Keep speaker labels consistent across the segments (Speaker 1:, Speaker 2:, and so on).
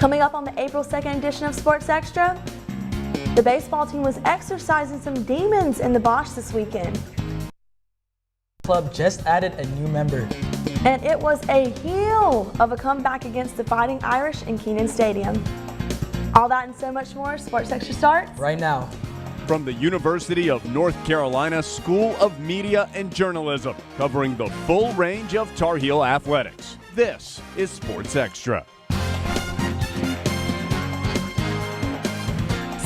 Speaker 1: Coming up on the April 2nd edition of Sports Extra, the baseball team was exercising some demons in the Bosch this weekend.
Speaker 2: The club just added a new member.
Speaker 1: And it was a heel of a comeback against the Fighting Irish in Kenan Stadium. All that and so much more, Sports Extra starts
Speaker 2: right now.
Speaker 3: From the University of North Carolina School of Media and Journalism, covering the full range of Tar Heel athletics. This is Sports Extra.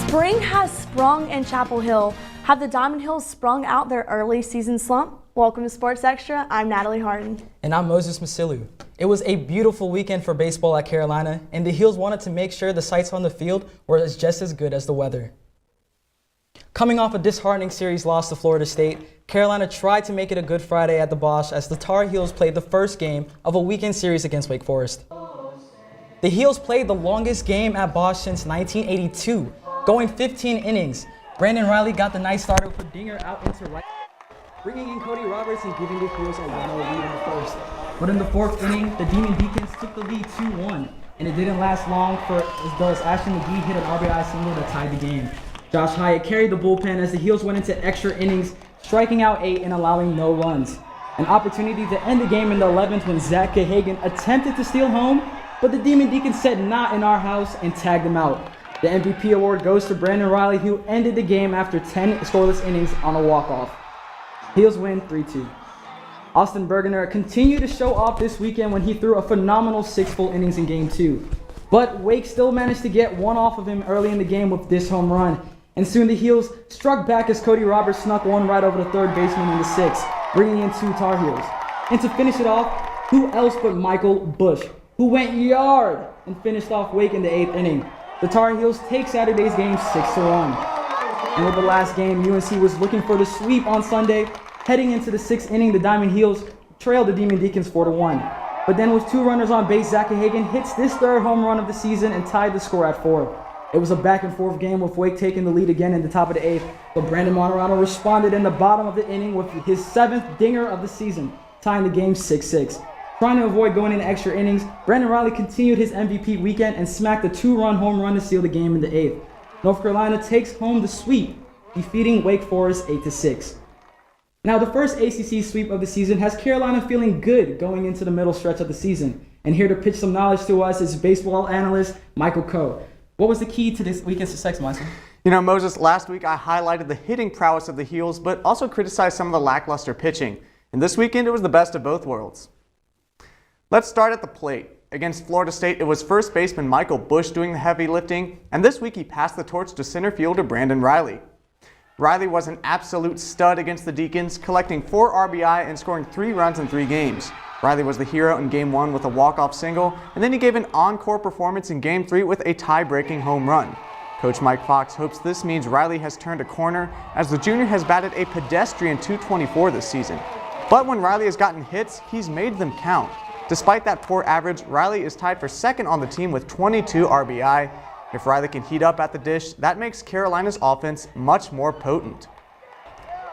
Speaker 1: Spring has sprung in Chapel Hill. Have the Diamond Hills sprung out their early season slump? Welcome to Sports Extra. I'm Natalie Harden.
Speaker 2: And I'm Moses Masilu. It was a beautiful weekend for baseball at Carolina, and the Heels wanted to make sure the sights on the field were just as good as the weather. Coming off a disheartening series loss to Florida State, Carolina tried to make it a good Friday at the Bosch as the Tar Heels played the first game of a weekend series against Wake Forest. The Heels played the longest game at Bosch since 1982, going 15 innings. Brandon Riley got the nice starter with a dinger out into right, bringing in Cody Roberts and giving the Heels a 1-0 lead in the first. But in the fourth inning, the Demon Deacons took the lead 2-1, and it didn't last long for as Ashton McGee hit an RBI single that tied the game. Josh Hyatt carried the bullpen as the Heels went into extra innings, striking out 8 and allowing no runs. An opportunity to end the game in the 11th when Zach Cahagan attempted to steal home, but the Demon Deacons said not in our house and tagged him out. The MVP award goes to Brandon Riley, who ended the game after 10 scoreless innings on a walk-off. Heels win 3-2. Austin Bergener continued to show off this weekend when he threw a phenomenal 6 full innings in Game 2. But Wake still managed to get one off of him early in the game with this home run. And soon the Heels struck back as Cody Roberts snuck one right over the third baseman in the 6th, bringing in 2 Tar Heels. And to finish it off, who else but Michael Bush, who went yard and finished off Wake in the 8th inning. The Tar Heels take Saturday's game 6-1. And with the last game, UNC was looking for the sweep on Sunday. Heading into the 6th inning, the Diamond Heels trailed the Demon Deacons 4-1. But then with 2 runners on base, Zach Cahagan hits this 3rd home run of the season and tied the score at 4. It was a back-and-forth game with Wake taking the lead again in the top of the 8th, but Brandon Monterano responded in the bottom of the inning with his 7th dinger of the season, tying the game 6-6. Trying to avoid going into extra innings, Brandon Riley continued his MVP weekend and smacked a 2-run home run to seal the game in the 8th. North Carolina takes home the sweep, defeating Wake Forest 8-6. Now, the first ACC sweep of the season has Carolina feeling good going into the middle stretch of the season. And here to pitch some knowledge to us is baseball analyst Michael Coe. What was the key to this weekend's success, Michael?
Speaker 4: You know, Moses, last week I highlighted the hitting prowess of the Heels, but also criticized some of the lackluster pitching. And this weekend, it was the best of both worlds. Let's start at the plate. Against Florida State, it was first baseman Michael Bush doing the heavy lifting, and this week he passed the torch to center fielder Brandon Riley. Riley was an absolute stud against the Deacons, collecting 4 RBI and scoring 3 runs in 3 games. Riley was the hero in Game 1 with a walk-off single, and then he gave an encore performance in Game 3 with a tie-breaking home run. Coach Mike Fox hopes this means Riley has turned a corner, as the junior has batted a pedestrian .224 this season. But when Riley has gotten hits, he's made them count. Despite that poor average, Riley is tied for 2nd on the team with 22 RBI. If Riley can heat up at the dish, that makes Carolina's offense much more potent.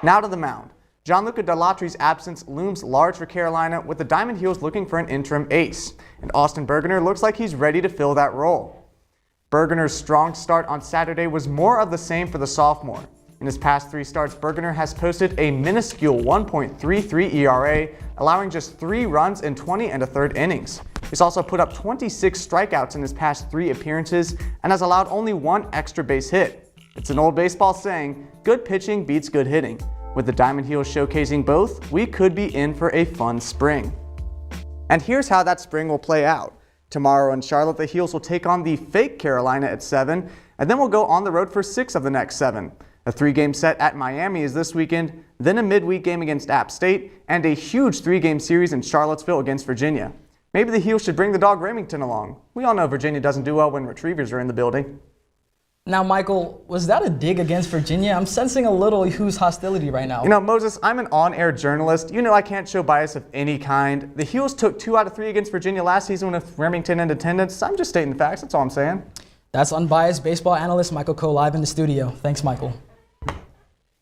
Speaker 4: Now to the mound. Gianluca Delatry's absence looms large for Carolina, with the Diamond Heels looking for an interim ace, and Austin Bergener looks like he's ready to fill that role. Bergener's strong start on Saturday was more of the same for the sophomore. In his past 3 starts, Bergener has posted a minuscule 1.33 ERA, allowing just 3 runs in 20 1/3 innings. He's also put up 26 strikeouts in his past 3 appearances and has allowed only 1 extra base hit. It's an old baseball saying, good pitching beats good hitting. With the Diamond Heels showcasing both, we could be in for a fun spring. And here's how that spring will play out. Tomorrow in Charlotte, the Heels will take on the fake Carolina at 7, and then we'll go on the road for 6 of the next 7. A 3-game set at Miami is this weekend, then a midweek game against App State, and a huge 3-game series in Charlottesville against Virginia. Maybe the Heels should bring the dog Remington along. We all know Virginia doesn't do well when retrievers are in the building.
Speaker 2: Now, Michael, was that a dig against Virginia? I'm sensing a little Hughes hostility right now.
Speaker 4: You know, Moses, I'm an on-air journalist. You know I can't show bias of any kind. The Heels took 2 out of 3 against Virginia last season with Remington in attendance. I'm just stating the facts. That's all I'm saying.
Speaker 2: That's unbiased baseball analyst Michael Coe live in the studio. Thanks, Michael.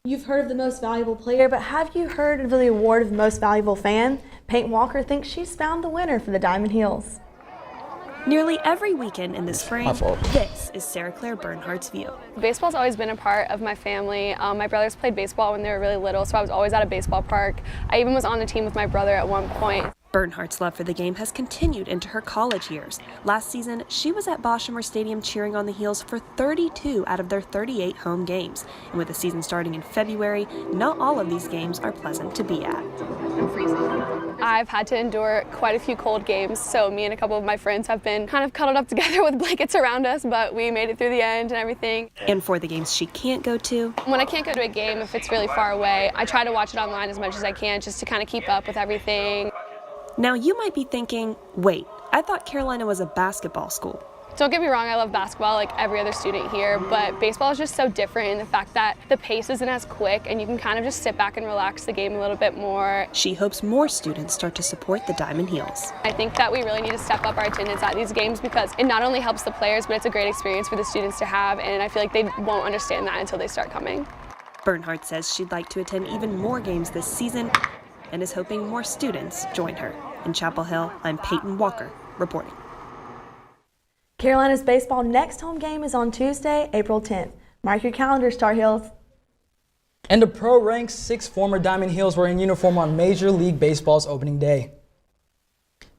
Speaker 1: You've heard of the most valuable player, but have you heard of the award of most valuable fan? Peyton Walker thinks she's found the winner for the Diamond Heels.
Speaker 5: Nearly every weekend in the spring, this is Sarah Claire Bernhardt's view.
Speaker 6: Baseball's always been a part of my family. My brothers played baseball when they were really little, so I was always at a baseball park. I even was on the team with my brother at one point.
Speaker 5: Bernhardt's love for the game has continued into her college years. Last season, she was at Boshamer Stadium cheering on the Heels for 32 out of their 38 home games. And with the season starting in February, not all of these games are pleasant to be at.
Speaker 6: I'm freezing. I've had to endure quite a few cold games, so me and a couple of my friends have been kind of cuddled up together with blankets around us, but we made it through the end and everything.
Speaker 5: And for the games she can't go to,
Speaker 6: when I can't go to a game, if it's really far away, I try to watch it online as much as I can just to kind of keep up with everything.
Speaker 5: Now you might be thinking, wait, I thought Carolina was a basketball school.
Speaker 6: Don't get me wrong, I love basketball like every other student here, but baseball is just so different in the fact that the pace isn't as quick and you can kind of just sit back and relax the game a little bit more.
Speaker 5: She hopes more students start to support the Diamond Heels.
Speaker 6: I think that we really need to step up our attendance at these games because it not only helps the players, but it's a great experience for the students to have, and I feel like they won't understand that until they start coming.
Speaker 5: Bernhardt says she'd like to attend even more games this season and is hoping more students join her. In Chapel Hill, I'm Peyton Walker reporting.
Speaker 1: Carolina's baseball next home game is on Tuesday, April 10th. Mark your calendars, Tar Heels.
Speaker 2: And the pro-ranked 6 former Diamond Heels were in uniform on Major League Baseball's opening day.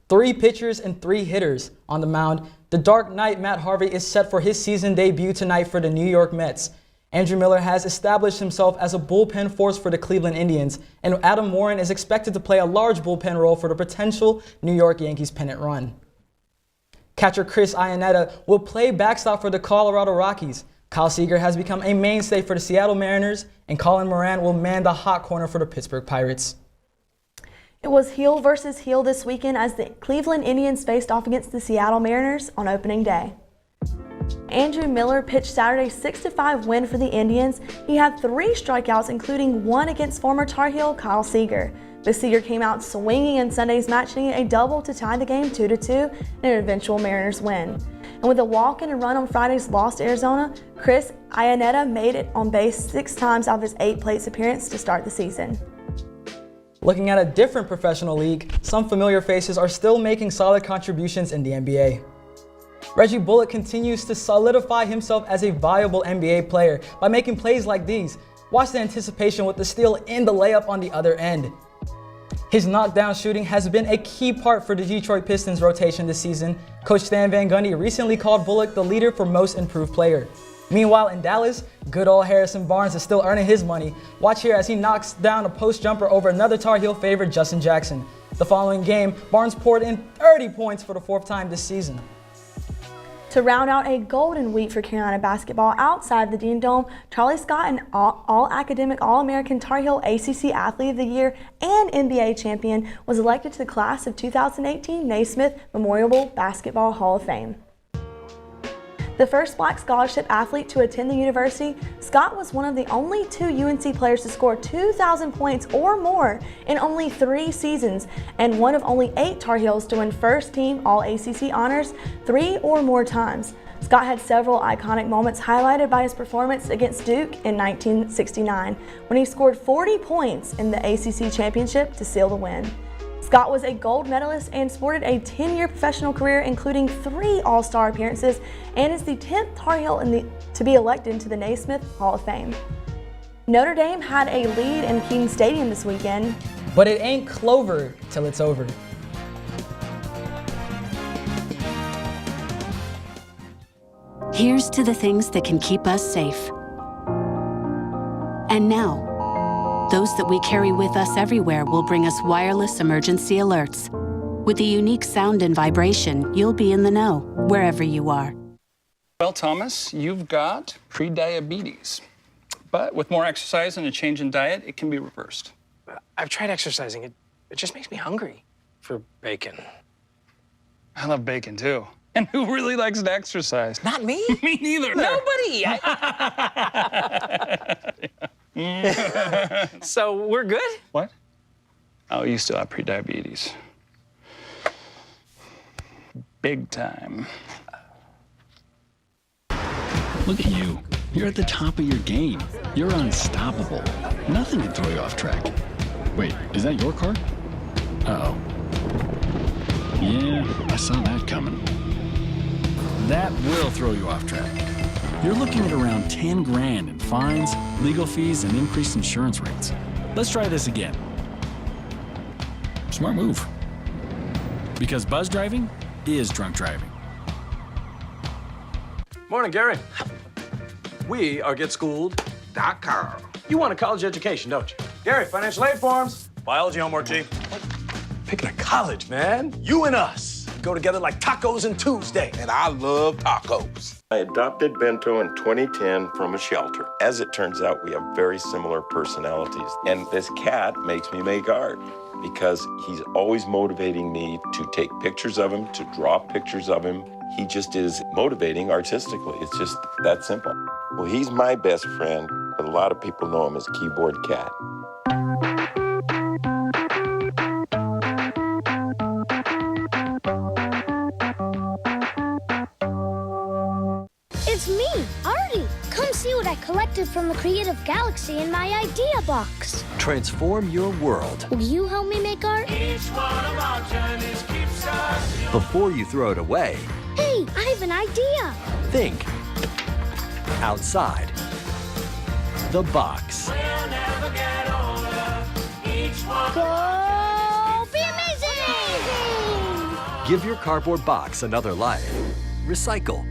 Speaker 2: 3 pitchers and 3 hitters on the mound. The Dark Knight Matt Harvey is set for his season debut tonight for the New York Mets. Andrew Miller has established himself as a bullpen force for the Cleveland Indians, and Adam Warren is expected to play a large bullpen role for the potential New York Yankees pennant run. Catcher Chris Iannetta will play backstop for the Colorado Rockies. Kyle Seager has become a mainstay for the Seattle Mariners, and Colin Moran will man the hot corner for the Pittsburgh Pirates.
Speaker 1: It was heel versus heel this weekend as the Cleveland Indians faced off against the Seattle Mariners on opening day. Andrew Miller pitched Saturday's 6-5 win for the Indians. He had 3 strikeouts, including 1 against former Tar Heel Kyle Seager. But Seager came out swinging in Sunday's match, hitting a double to tie the game 2-2 in an eventual Mariners win. And with a walk and a run on Friday's loss to Arizona, Chris Iannetta made it on base 6 times out of his 8 plates appearance to start the season.
Speaker 2: Looking at a different professional league, some familiar faces are still making solid contributions in the NBA. Reggie Bullock continues to solidify himself as a viable NBA player by making plays like these. Watch the anticipation with the steal and the layup on the other end. His knockdown shooting has been a key part for the Detroit Pistons rotation this season. Coach Stan Van Gundy recently called Bullock the leader for most improved player. Meanwhile, in Dallas, good old Harrison Barnes is still earning his money. Watch here as he knocks down a post jumper over another Tar Heel favorite, Justin Jackson. The following game, Barnes poured in 30 points for the 4th time this season.
Speaker 1: To round out a golden week for Carolina basketball outside the Dean Dome, Charlie Scott, an all-academic All-American Tar Heel ACC Athlete of the Year and NBA champion, was elected to the class of 2018 Naismith Memorial Basketball Hall of Fame. The first Black scholarship athlete to attend the university, Scott was one of the only 2 UNC players to score 2,000 points or more in only 3 seasons, and one of only 8 Tar Heels to win first-team All-ACC honors 3 or more times. Scott had several iconic moments highlighted by his performance against Duke in 1969, when he scored 40 points in the ACC championship to seal the win. Scott was a gold medalist and sported a 10-year professional career, including 3 All-Star appearances, and is the 10th Tar Heel to be elected to the Naismith Hall of Fame. Notre Dame had a lead in Keene Stadium this weekend.
Speaker 2: But it ain't clover till it's over.
Speaker 7: Here's to the things that can keep us safe. And now, those that we carry with us everywhere will bring us wireless emergency alerts. With the unique sound and vibration, you'll be in the know, wherever you are.
Speaker 8: Well, Thomas, you've got pre-diabetes. But with more exercise and a change in diet, it can be reversed.
Speaker 9: I've tried exercising. It just makes me hungry for bacon.
Speaker 8: I love bacon, too. And who really likes to exercise?
Speaker 9: Not me.
Speaker 8: Me neither.
Speaker 9: Nobody. So we're good?
Speaker 8: What? Oh, you still have pre-diabetes. Big time.
Speaker 10: Look at you. You're at the top of your game. You're unstoppable. Nothing can throw you off track. Wait, is that your car? Uh-oh. Yeah, I saw that coming. That will throw you off track. You're looking at around 10 grand in fines, legal fees, and increased insurance rates. Let's try this again. Smart move. Because buzz driving is drunk driving.
Speaker 9: Morning, Gary. We are GetSchooled.com. You want a college education, don't you? Gary, financial aid forms.
Speaker 11: Biology homework, G.
Speaker 9: Picking a college, man. You and us go together like tacos and Tuesday.
Speaker 11: And I love tacos.
Speaker 12: I adopted Bento in 2010 from a shelter. As it turns out, we have very similar personalities. And this cat makes me make art because he's always motivating me to take pictures of him, to draw pictures of him. He just is motivating artistically. It's just that simple. Well, he's my best friend, but a lot of people know him as Keyboard Cat.
Speaker 13: It's me, Artie. Come see what I collected from the Creative Galaxy in my idea box.
Speaker 14: Transform your world.
Speaker 13: Will you help me make art?
Speaker 14: Each one of our journeys keeps us. Before you throw it away,
Speaker 13: Hey, I have an idea.
Speaker 14: think outside the box.
Speaker 13: We'll never get older. Each one Go be amazing!
Speaker 14: Give your cardboard box another life. Recycle.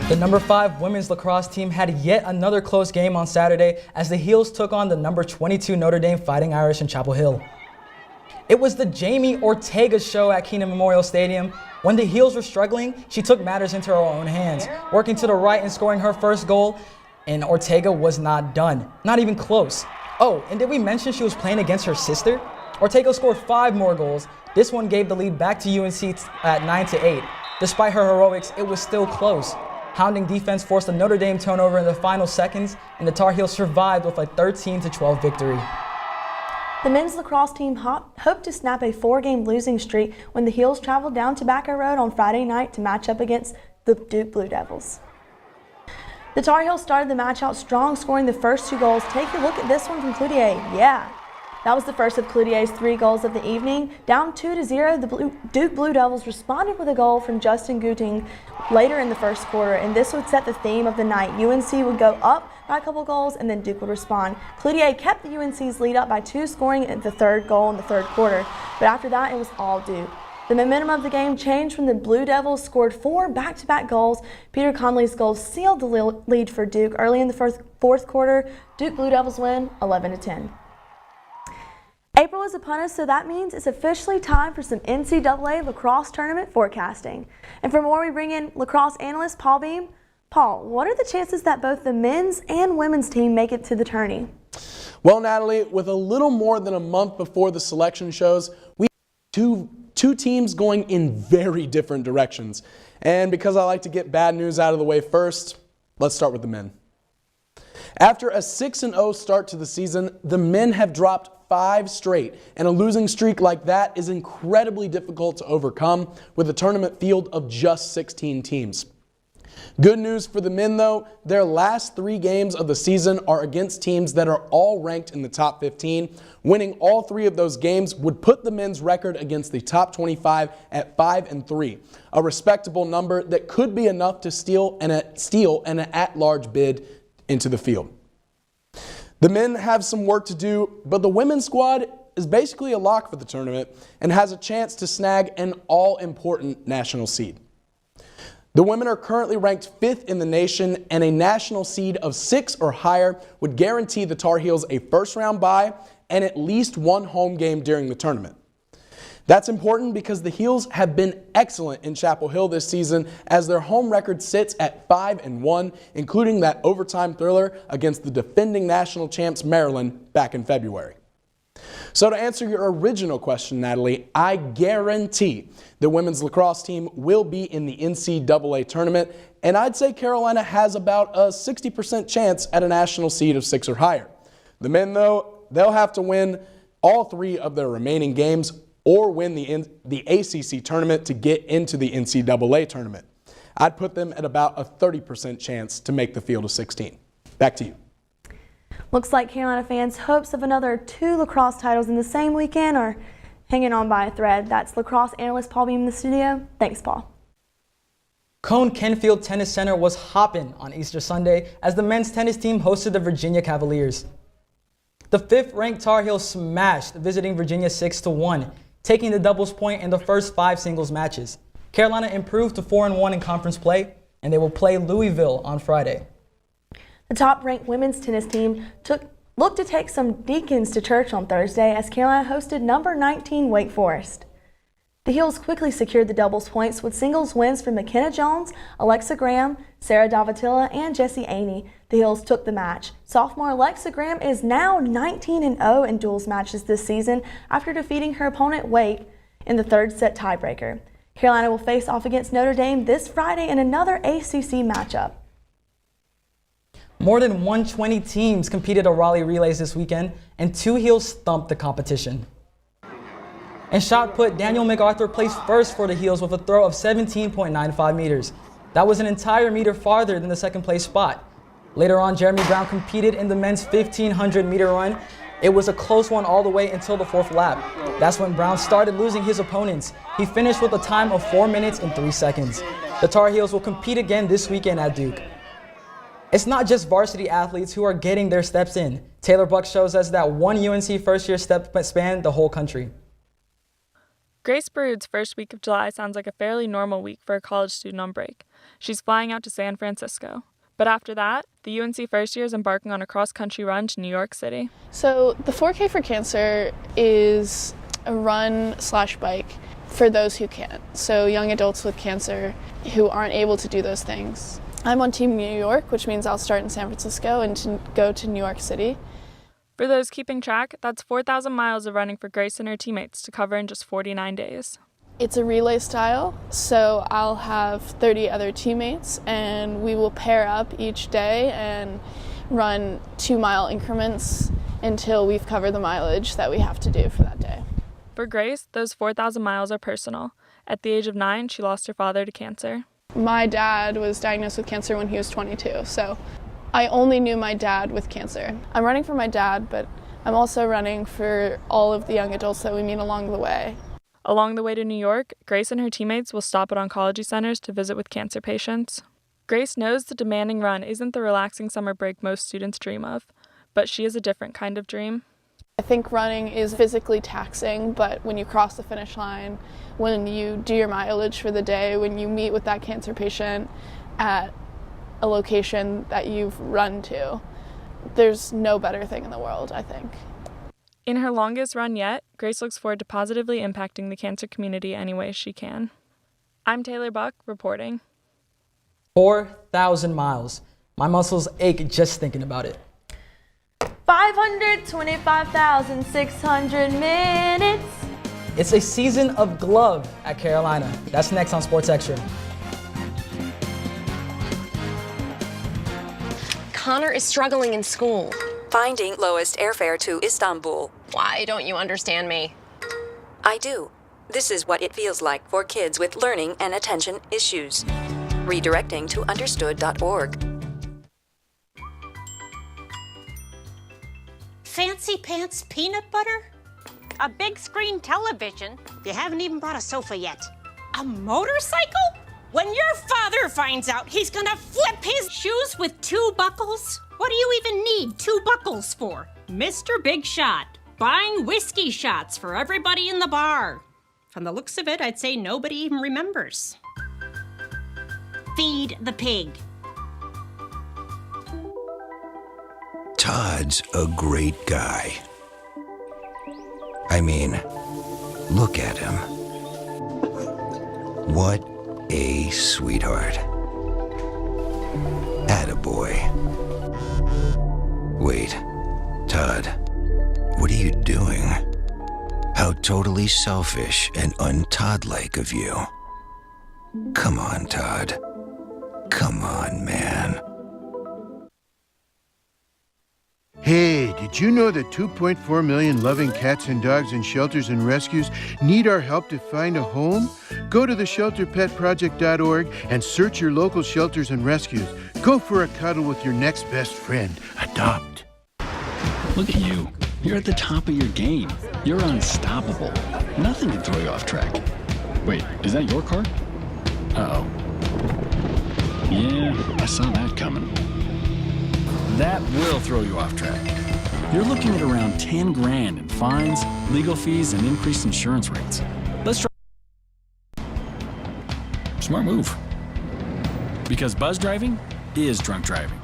Speaker 2: The number 5 women's lacrosse team had yet another close game on Saturday as the Heels took on the number 22 Notre Dame Fighting Irish in Chapel Hill. It was the Jamie Ortega show at Keenan Memorial Stadium. When the Heels were struggling, she took matters into her own hands, working to the right and scoring her first goal, and Ortega was not done, not even close. Oh, and did we mention she was playing against her sister? Ortega scored 5 more goals. This one gave the lead back to UNC at 9-8. Despite her heroics, it was still close. Hounding defense forced a Notre Dame turnover in the final seconds, and the Tar Heels survived with a 13-12 victory.
Speaker 1: The men's lacrosse team hoped to snap a 4-game losing streak when the Heels traveled down Tobacco Road on Friday night to match up against the Duke Blue Devils. The Tar Heels started the match out strong, scoring the first 2 goals. Take a look at this one from Cloutier. Yeah, that was the first of Cloutier's 3 goals of the evening. Down 2-0, the Duke Blue Devils responded with a goal from Justin Guting later in the first quarter, and this would set the theme of the night. UNC would go up by a couple goals, and then Duke would respond. Cloutier kept the UNC's lead up by 2, scoring the 3rd goal in the 3rd quarter, but after that, it was all Duke. The momentum of the game changed when the Blue Devils scored 4 back-to-back goals. Peter Conley's goal sealed the lead for Duke early in the 4th quarter. Duke Blue Devils win 11-10. April is upon us, so that means it's officially time for some NCAA lacrosse tournament forecasting. And for more, we bring in lacrosse analyst Paul Beam. Paul, what are the chances that both the men's and women's team make it to the tourney?
Speaker 15: Well, Natalie, with a little more than a month before the selection shows, we have two teams going in very different directions. And because I like to get bad news out of the way first, let's start with the men. After a 6-0 start to the season, the men have dropped 5 straight, and a losing streak like that is incredibly difficult to overcome with a tournament field of just 16 teams. Good news for the men, though, their last 3 games of the season are against teams that are all ranked in the top 15. Winning all 3 of those games would put the men's record against the top 25 at 5-3, a respectable number that could be enough to steal an at-large bid into the field. The men have some work to do, but the women's squad is basically a lock for the tournament and has a chance to snag an all-important national seed. The women are currently ranked 5th in the nation, and a national seed of 6 or higher would guarantee the Tar Heels a first-round bye and at least 1 home game during the tournament. That's important because the Heels have been excellent in Chapel Hill this season as their home record sits at 5-1, including that overtime thriller against the defending national champs Maryland back in February. So to answer your original question, Natalie, I guarantee the women's lacrosse team will be in the NCAA tournament, and I'd say Carolina has about a 60% chance at a national seed of 6 or higher. The men, though, they'll have to win all 3 of their remaining games or win the ACC tournament to get into the NCAA tournament. I'd put them at about a 30% chance to make the field of 16. Back to you.
Speaker 1: Looks like Carolina fans' hopes of another 2 lacrosse titles in the same weekend are hanging on by a thread. That's lacrosse analyst Paul Beam in the studio. Thanks, Paul.
Speaker 2: Cone Kenfield Tennis Center was hopping on Easter Sunday as the men's tennis team hosted the Virginia Cavaliers. The 5th-ranked Tar Heels smashed visiting Virginia 6-1, taking the doubles point in the first 5 singles matches. Carolina improved to 4-1 in conference play, and they will play Louisville on Friday.
Speaker 1: The top-ranked women's tennis team looked to take some deacons to church on Thursday as Carolina hosted number 19 Wake Forest. The Heels quickly secured the doubles points with singles wins for McKenna Jones, Alexa Graham, Sarah Davatilla, and Jessie Aney. The Heels took the match. Sophomore Alexa Graham is now 19-0 in duels matches this season after defeating her opponent Wake in the 3rd set tiebreaker. Carolina will face off against Notre Dame this Friday in another ACC matchup.
Speaker 2: More than 120 teams competed at Raleigh Relays this weekend, and 2 Heels thumped the competition. In shot put, Daniel MacArthur placed first for the Heels with a throw of 17.95 meters. That was an entire meter farther than the second place spot. Later on, Jeremy Brown competed in the men's 1,500 meter run. It was a close one all the way until the 4th lap. That's when Brown started losing his opponents. He finished with a time of 4 minutes and 3 seconds. The Tar Heels will compete again this weekend at Duke. It's not just varsity athletes who are getting their steps in. Taylor Buck shows us that one UNC first-year step spanned the whole country.
Speaker 16: Grace Brood's first week of July sounds like a fairly normal week for a college student on break. She's flying out to San Francisco. But after that, the UNC first year is embarking on a cross-country run to New York City.
Speaker 17: So the 4K for Cancer is a run/bike for those who can't. So young adults with cancer who aren't able to do those things. I'm on Team New York, which means I'll start in San Francisco and to go to New York City.
Speaker 16: For those keeping track, that's 4,000 miles of running for Grace and her teammates to cover in just 49 days.
Speaker 17: It's a relay style, so I'll have 30 other teammates and we will pair up each day and run 2-mile increments until we've covered the mileage that we have to do for that day.
Speaker 16: For Grace, those 4,000 miles are personal. At the age of 9, she lost her father to cancer.
Speaker 17: My dad was diagnosed with cancer when he was 22, so I only knew my dad with cancer. I'm running for my dad, but I'm also running for all of the young adults that we meet along the way.
Speaker 16: Along the way to New York, Grace and her teammates will stop at oncology centers to visit with cancer patients. Grace knows the demanding run isn't the relaxing summer break most students dream of, but she has a different kind of dream.
Speaker 17: I think running is physically taxing, but when you cross the finish line, when you do your mileage for the day, when you meet with that cancer patient at a location that you've run to, there's no better thing in the world, I think.
Speaker 16: In her longest run yet, Grace looks forward to positively impacting the cancer community any way she can. I'm Taylor Buck, reporting.
Speaker 2: 4,000 miles. My muscles ache just thinking about it.
Speaker 1: 525,600 minutes.
Speaker 2: It's a season of glove at Carolina. That's next on Sports Extra.
Speaker 18: Connor is struggling in school.
Speaker 19: Finding lowest airfare to Istanbul.
Speaker 18: Why don't you understand me?
Speaker 19: I do. This is what it feels like for kids with learning and attention issues. Redirecting to understood.org.
Speaker 20: Fancy pants peanut butter? A big screen television? You haven't even bought a sofa yet. A motorcycle? When your father finds out, he's gonna flip his shoes with 2 buckles? What do you even need 2 buckles for? Mr. Big Shot, buying whiskey shots for everybody in the bar. From the looks of it, I'd say nobody even remembers. Feed the pig.
Speaker 21: Todd's a great guy. I mean, look at him. What a sweetheart. Attaboy. Wait, Todd, what are you doing? How totally selfish and un-Todd-like of you. Come on, Todd. Come on, man.
Speaker 22: Hey, did you know that 2.4 million loving cats and dogs in shelters and rescues need our help to find a home? Go to theshelterpetproject.org and search your local shelters and rescues. Go for a cuddle with your next best friend. Adopt.
Speaker 10: Look at you. You're at the top of your game. You're unstoppable. Nothing can throw you off track. Wait, is that your car? Uh-oh. Yeah, I saw that coming. That will throw you off track. You're looking at around 10 grand in fines, legal fees, and increased insurance rates. Let's try. Smart move. Because buzz driving is drunk driving.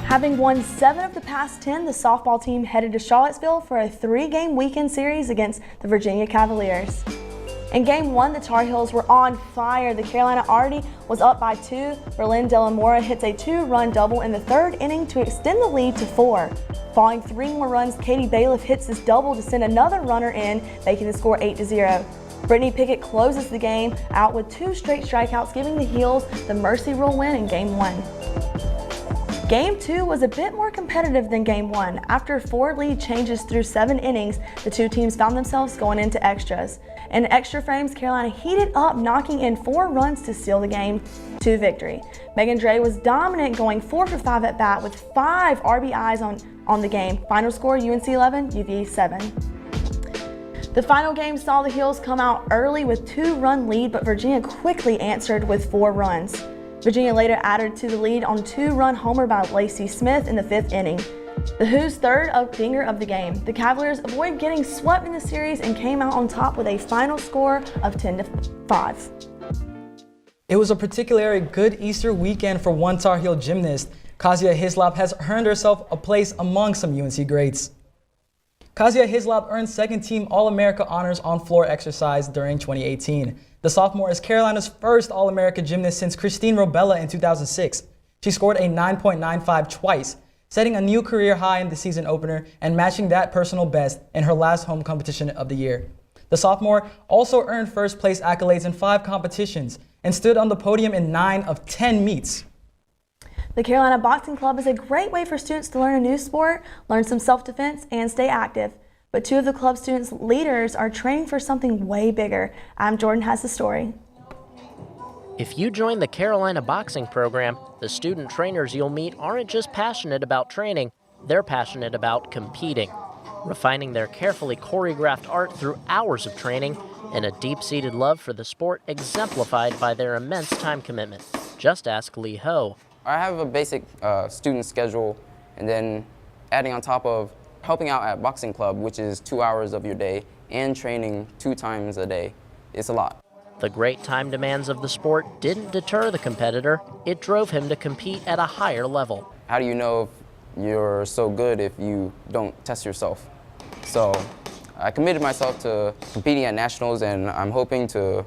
Speaker 1: Having won 7 of the past 10, the softball team headed to Charlottesville for a 3-game weekend series against the Virginia Cavaliers. In Game 1, the Tar Heels were on fire. The Carolina already was up by 2. Berlin De La Mora hits a 2-run double in the 3rd inning to extend the lead to 4. Following 3 more runs, Katie Bailiff hits this double to send another runner in, making the score 8-0. Brittany Pickett closes the game out with 2 straight strikeouts, giving the Heels the mercy rule win in Game 1. Game 2 was a bit more competitive than Game 1. After 4 lead changes through 7 innings, the two teams found themselves going into extras. In extra frames, Carolina heated up, knocking in 4 runs to seal the game to victory. Megan Dre was dominant, going 4 for 5 at bat with 5 RBIs on the game. Final score, UNC 11, UVA 7. The final game saw the Heels come out early with 2-run lead, but Virginia quickly answered with 4 runs. Virginia later added to the lead on 2-run homer by Lacey Smith in the 5th inning. The Who's 3rd dinger of the game. The Cavaliers avoided getting swept in the series and came out on top with a final score of 10-5.
Speaker 2: It was a particularly good Easter weekend for one Tar Heel gymnast. Kasia Hislop has earned herself a place among some UNC greats. Kasia Hislop earned second-team All-America honors on floor exercise during 2018. The sophomore is Carolina's first All-America gymnast since Christine Robella in 2006. She scored a 9.95 twice, setting a new career high in the season opener and matching that personal best in her last home competition of the year. The sophomore also earned first-place accolades in 5 competitions and stood on the podium in 9 of 10 meets.
Speaker 1: The Carolina Boxing Club is a great way for students to learn a new sport, learn some self-defense, and stay active. But 2 of the club students' leaders are training for something way bigger. Adam Jordan has the story.
Speaker 3: If you join the Carolina Boxing program, the student trainers you'll meet aren't just passionate about training, they're passionate about competing, refining their carefully choreographed art through hours of training and a deep-seated love for the sport exemplified by their immense time commitment. Just ask Lee Ho.
Speaker 4: I have a basic student schedule, and then adding on top of helping out at boxing club, which is 2 hours of your day, and training 2 times a day. It's a lot.
Speaker 3: The great time demands of the sport didn't deter the competitor. It drove him to compete at a higher level.
Speaker 4: How do you know if you're so good if you don't test yourself? So I committed myself to competing at nationals, and I'm hoping to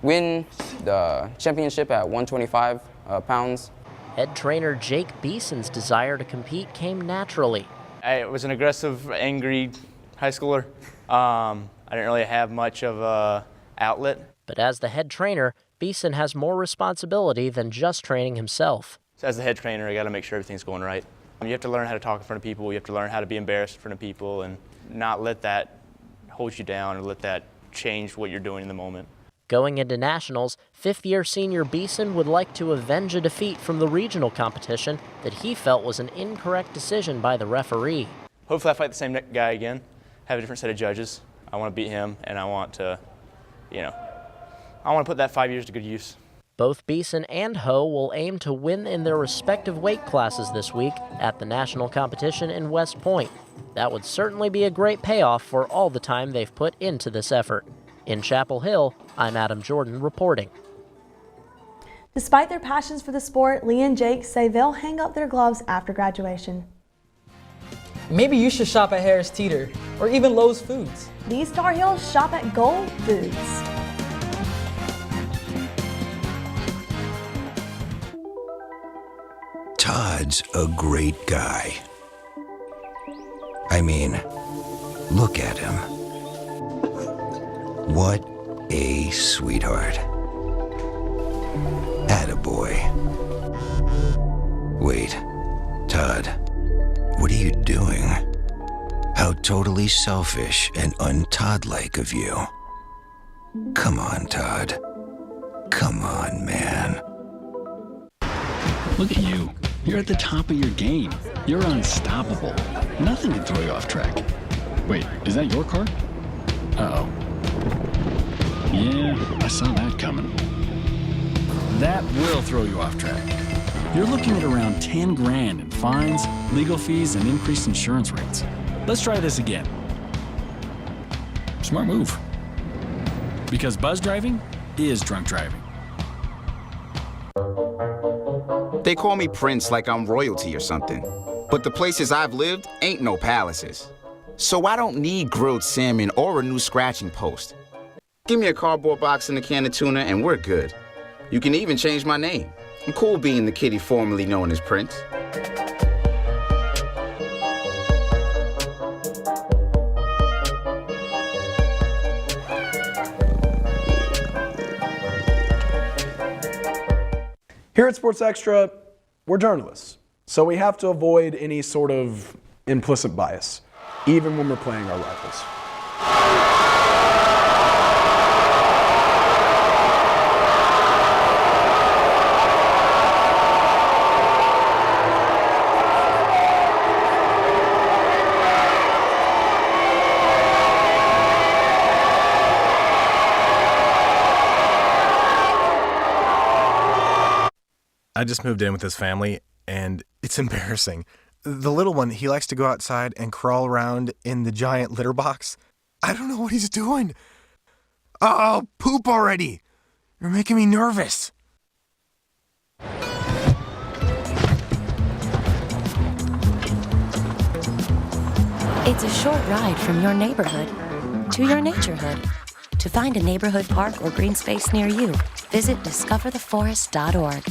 Speaker 4: win the championship at 125 pounds.
Speaker 3: Head trainer Jake Beeson's desire to compete came naturally.
Speaker 23: I was an aggressive, angry high schooler. I didn't really have much of an outlet.
Speaker 3: But as the head trainer, Beeson has more responsibility than just training himself.
Speaker 23: So as the head trainer, I got to make sure everything's going right. You have to learn how to talk in front of people. You have to learn how to be embarrassed in front of people and not let that hold you down or let that change what you're doing in the moment.
Speaker 3: Going into nationals, 5th-year senior Beeson would like to avenge a defeat from the regional competition that he felt was an incorrect decision by the referee.
Speaker 23: Hopefully I fight the same guy again, have a different set of judges. I want to beat him, and I want to, I want to put that 5 years to good use.
Speaker 3: Both Beeson and Ho will aim to win in their respective weight classes this week at the national competition in West Point. That would certainly be a great payoff for all the time they've put into this effort. In Chapel Hill, I'm Adam Jordan reporting.
Speaker 1: Despite their passions for the sport, Lee and Jake say they'll hang up their gloves after graduation.
Speaker 2: Maybe you should shop at Harris Teeter or even Lowe's Foods.
Speaker 1: These Tar Heels shop at Gold Foods.
Speaker 21: Todd's a great guy. I mean, look at him. What a sweetheart. Attaboy. Wait, Todd, what are you doing? How totally selfish and un-Todd-like of you. Come on, Todd. Come on, man.
Speaker 10: Look at you. You're at the top of your game. You're unstoppable. Nothing can throw you off track. Wait, is that your car? Uh-oh. Yeah, I saw that coming. That will throw you off track. You're looking at around 10 grand in fines, legal fees, and increased insurance rates. Let's try this again. Smart move. Because buzz driving is drunk driving.
Speaker 5: They call me Prince like I'm royalty or something. But the places I've lived ain't no palaces. So I don't need grilled salmon or a new scratching post. Give me a cardboard box and a can of tuna and we're good. You can even change my name. I'm cool being the kitty formerly known as Prince.
Speaker 15: Here at Sports Extra, we're journalists, so we have to avoid any sort of implicit bias, even when we're playing our rivals.
Speaker 6: I just moved in with his family, and it's embarrassing. The little one, he likes to go outside and crawl around in the giant litter box. I don't know what he's doing. Oh, poop already. You're making me nervous.
Speaker 7: It's a short ride from your neighborhood to your naturehood. To find a neighborhood park or green space near you, visit discovertheforest.org.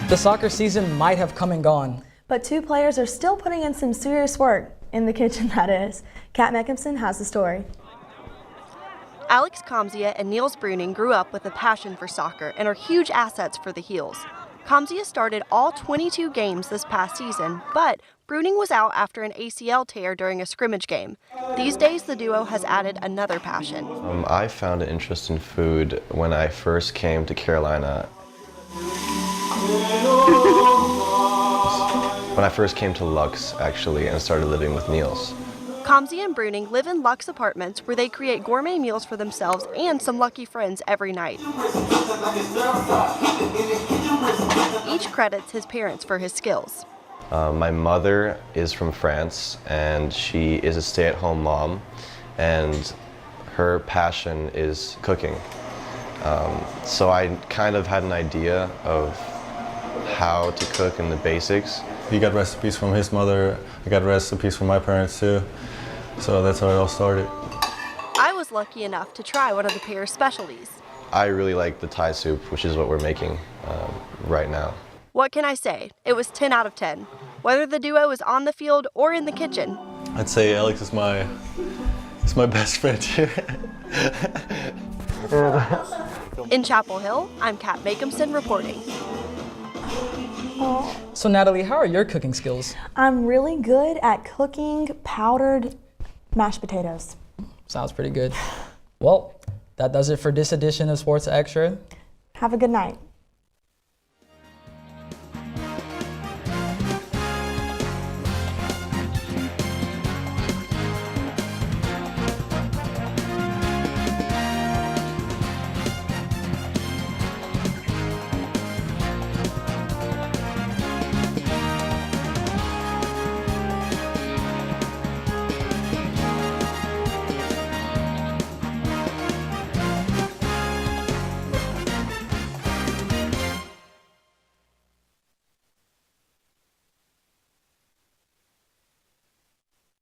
Speaker 2: The soccer season might have come and gone.
Speaker 1: But two players are still putting in some serious work, in the kitchen that is. Kat Meckamson has the story.
Speaker 24: Alex Comzia and Niels Bruning grew up with a passion for soccer and are huge assets for the Heels. Comzia started all 22 games this past season, but Bruning was out after an ACL tear during a scrimmage game. These days, the duo has added another passion.
Speaker 25: I found an interest in food when I first came to Carolina. When I first came to Lux, actually, and started living with Niels.
Speaker 24: Comzia and Bruning live in Lux apartments where they create gourmet meals for themselves and some lucky friends every night. Each credits his parents for his skills.
Speaker 25: My mother is from France, and she is a stay-at-home mom, and her passion is cooking. So I kind of had an idea of how to cook in the basics.
Speaker 26: He got recipes from his mother, I got recipes from my parents too, so that's how it all started.
Speaker 24: I was lucky enough to try one of the pair's specialties.
Speaker 25: I really like the Thai soup, which is what we're making right now.
Speaker 24: What can I say? It was 10 out of 10, whether the duo is on the field or in the kitchen.
Speaker 26: I'd say Alex is my best friend here.
Speaker 24: In Chapel Hill, I'm Kat Meckamson reporting.
Speaker 2: So Natalie, how are your cooking skills?
Speaker 1: I'm really good at cooking powdered mashed potatoes.
Speaker 2: Sounds pretty good. Well, that does it for this edition of Sports Extra.
Speaker 1: Have a good night.